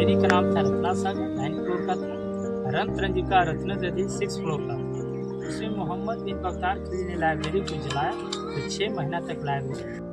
Library का नाम था रत्ना सागर, 9 फ्लोर का था। रंग रंजिका रत्न दधी 6 फ्लोर का था। उसमें मोहम्मद बिन बख्तियार खिलजी ने लाइब्रेरी को जलाया तो 6 महीना तक लाइब्रेरी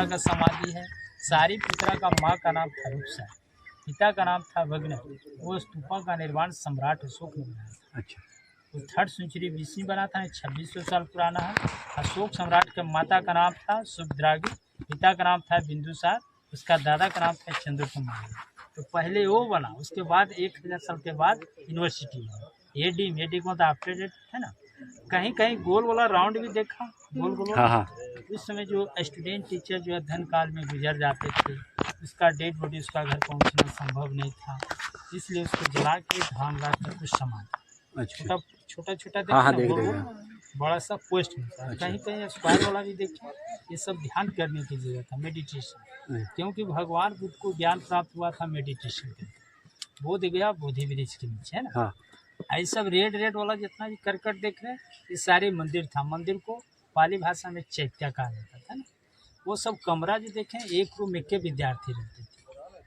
का समाधि है। सारिपुत्रा का माँ का नाम था रूपसा, पिता का नाम था भग्न। वो स्तूपा का निर्माण सम्राट अशोक ने बनाया। अच्छा, वो 3rd सेंचुरी बीसी बना था, 2600 साल पुराना है। अशोक सम्राट के माता का नाम था सुभद्रागी, पिता का नाम था बिंदुसार, उसका दादा का नाम था चंद्रकुमार। तो पहले वो बना, उसके बाद 1000 साल के बाद यूनिवर्सिटी एडी को तो अपडेटेड है ना। कहीं कहीं गोल वाला राउंड भी देखा, गोल गोल हाँ हाँ। उस समय जो स्टूडेंट टीचर जो अध्ययन काल में गुजर जाते थे, उसका डेड बॉडी उसका घर पहुंचना संभव नहीं था, इसलिए उसको जला के धान रात कर कुछ सामान अच्छा। छोटा छोटा हाँ, देखिए देख ना, रहे वो हैं। बड़ा सा पोस्ट मिलता है। अच्छा। कहीं कहीं स्क्वायर वाला भी देखिए, ये सब ध्यान करने की जरूरत है, मेडिटेशन। क्योंकि भगवान बुद्ध को ज्ञान प्राप्त हुआ था मेडिटेशन करके। बोध गया बोधि वृक्ष के नीचे, है ना। हाँ। ये सब रेड रेड वाला जितना भी करकट देख रहे हैं, ये सारे मंदिर था। मंदिर को पाली भाषा में चैत्य कहा जाता था ना। वो सब कमरा जो देखें, एक रूम में के विद्यार्थी रहते थे।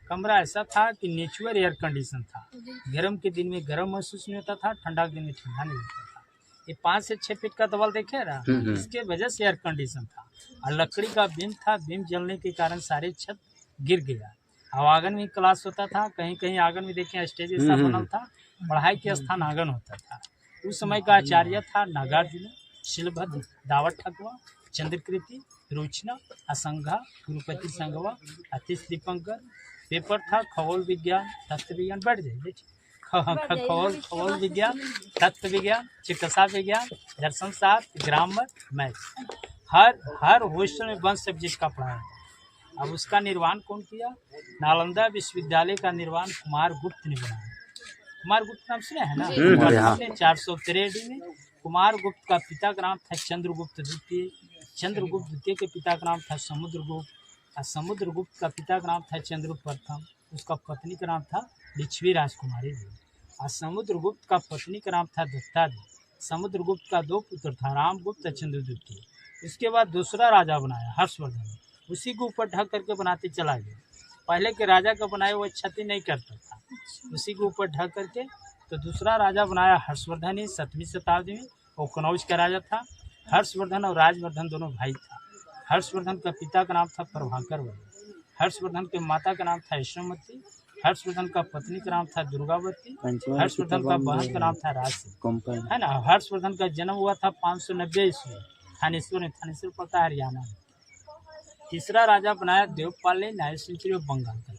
कमरा ऐसा था कि नेचुरल एयर कंडीशन था। गर्म के दिन में गर्म महसूस नहीं होता था, ठंडा के दिन में ठंडा नहीं होता था। ये 5 से 6 फीट का दवाल देखे ना, इसके वजह से एयर कंडीशन था। और लकड़ी का बीम था, बीम जलने के कारण सारे छत गिर गया। अब आंगन में क्लास होता था, कहीं कहीं आंगन में देखें स्टेज ऐसा बनल था, पढ़ाई के स्थान आंगन होता था। उस समय का आचार्य था नागार्जुन, शिलभद्र, दावट ठकुआ, चंद्रकृति, रुचना, असंघा, गुरुपति संघवा, अतिश दीपंकर। पेपर था खगोल विज्ञान, तत्व विज्ञान, बैठ जाइए, खगोल विज्ञान, तत्व विज्ञान, चिकित्सा विज्ञान, दर्शन शास्त्र, ग्रामर, मैथ। हर हॉस्टल में 1 सब्जेक्ट का पढ़ाया था। अब उसका निर्माण कौन किया? नालंदा विश्वविद्यालय का निर्माण कुमार गुप्त ने बनाया। कुमार गुप्त नाम सुने हैं ना? 413 में कुमार गुप्त का पिता का नाम था चंद्रगुप्त द्वितीय। चंद्रगुप्त द्वितीय के पिता का नाम था समुद्रगुप्त, और समुद्रगुप्त का पिता का नाम था चंद्र प्रथम। उसका पत्नी का नाम था लिच्छवी राजकुमारी देवी, और समुद्रगुप्त का पत्नी का नाम था दत्ता देवी। समुद्रगुप्त का 2 पुत्र था, रामगुप्त और चंद्रद्वितीय। इसके बाद दूसरा राजा बनाया हर्षवर्धन, उसी को ऊपर ढक करके बनाते चला गया। पहले के राजा का बनाए वो क्षति नहीं करता था, उसी के ऊपर ढक करके। तो दूसरा राजा बनाया हर्षवर्धन ही 7वीं शताब्दी में। वो कनौज का राजा था। हर्षवर्धन और राजवर्धन दोनों भाई था। हर्षवर्धन का पिता का नाम था प्रभाकर वर्धन। हर्षवर्धन के माता का नाम था यशोमती। हर्षवर्धन का पत्नी का नाम था दुर्गावती। हर्षवर्धन का बहन का नाम था राजसी, है ना। हर्षवर्धन का जन्म हुआ था 590 ईस्वी, थानेश्वर में। थानेश्वर पड़ता है हरियाणा में। तीसरा राजा बनाया देवपाल ने, 9वीं सेंचुरी में बंगाल का।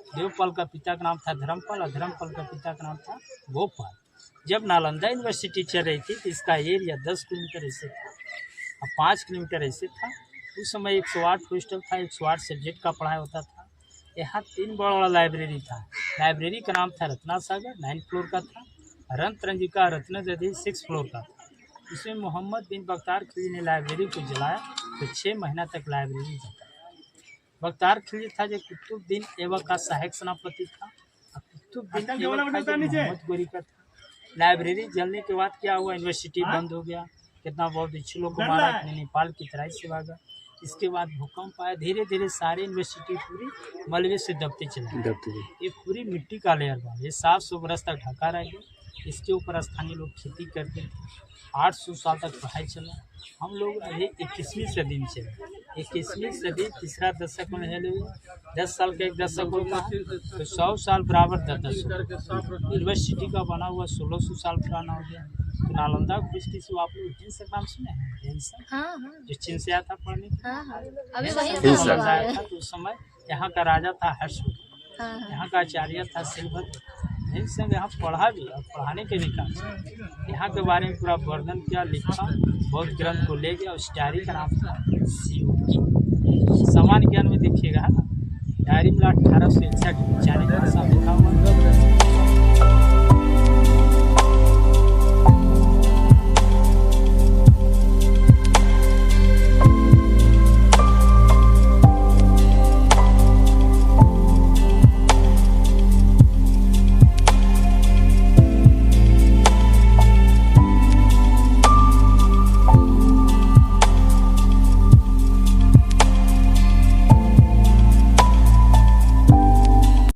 देवपाल का पिता का नाम था धर्मपाल, और धर्मपाल का पिता का नाम था गोपाल। जब नालंदा यूनिवर्सिटी चल रही थी तो इसका एरिया 10 किलोमीटर ऐसे था और 5 किलोमीटर ऐसे था। उस समय 108 हॉस्टल था, 108 सब्जेक्ट का पढ़ाई होता था। यहाँ 3 बड़ा लाइब्रेरी था। लाइब्रेरी का नाम था रत्ना सागर, 9 फ्लोर का था। रंत रंजिका रत्नदधि 6 फ्लोर का था। इसमें मोहम्मद बिन बख्तियार खिलजी ने लाइब्रेरी को जलाया तो 6 महीना तक लाइब्रेरी जला। बख्तियार खिलजी था जो कुतुबुद्दीन ऐबक का सहायक सेनापति था, और कुतुबुद्दीन ऐबक था जो मोहम्मद गोरी का था। लाइब्रेरी जलने के बाद क्या हुआ? यूनिवर्सिटी बंद हो गया। कितना बहुत इच्छुक लोग को मारा, इतने नेपाल की तराई से भागा। इसके बाद भूकंप आया, धीरे धीरे सारे यूनिवर्सिटी पूरी मलबे से दबते चले गए। ये पूरी मिट्टी का लेयर बना, ये 700 बरस तक ढका रह गया। इसके ऊपर स्थानीय लोग खेती करते थे। 800 साल तक पढ़ाई चला। हम लोग अभी 21वीं सदी में चले। 21वीं सदी तीसरा दशक में है। 10 साल का एक दशक होता है तो 100 साल बराबर 10 यूनिवर्सिटी का बना हुआ 1600 साल पुराना हो गया। तो नालंदा यूनिवर्सिटी से आप लोग हिंसा नाम सुने हैं? हिंसा जो चीन से आया था पढ़ने था। तो उस समय यहाँ का राजा था हर्षवर्धन, यहाँ का आचार्य था शिलभद्र। हिंसा यहाँ पढ़ा भी और पढ़ाने के भी काम। यहाँ के बारे में पूरा वर्णन किया, लिखा, बौद्ध ग्रंथ को ले गया। उस डायरी का नाम था शिव। सामान्य ज्ञान में देखिएगा, है ना, डायरी में 1861 चालीसा लिखा हुआ।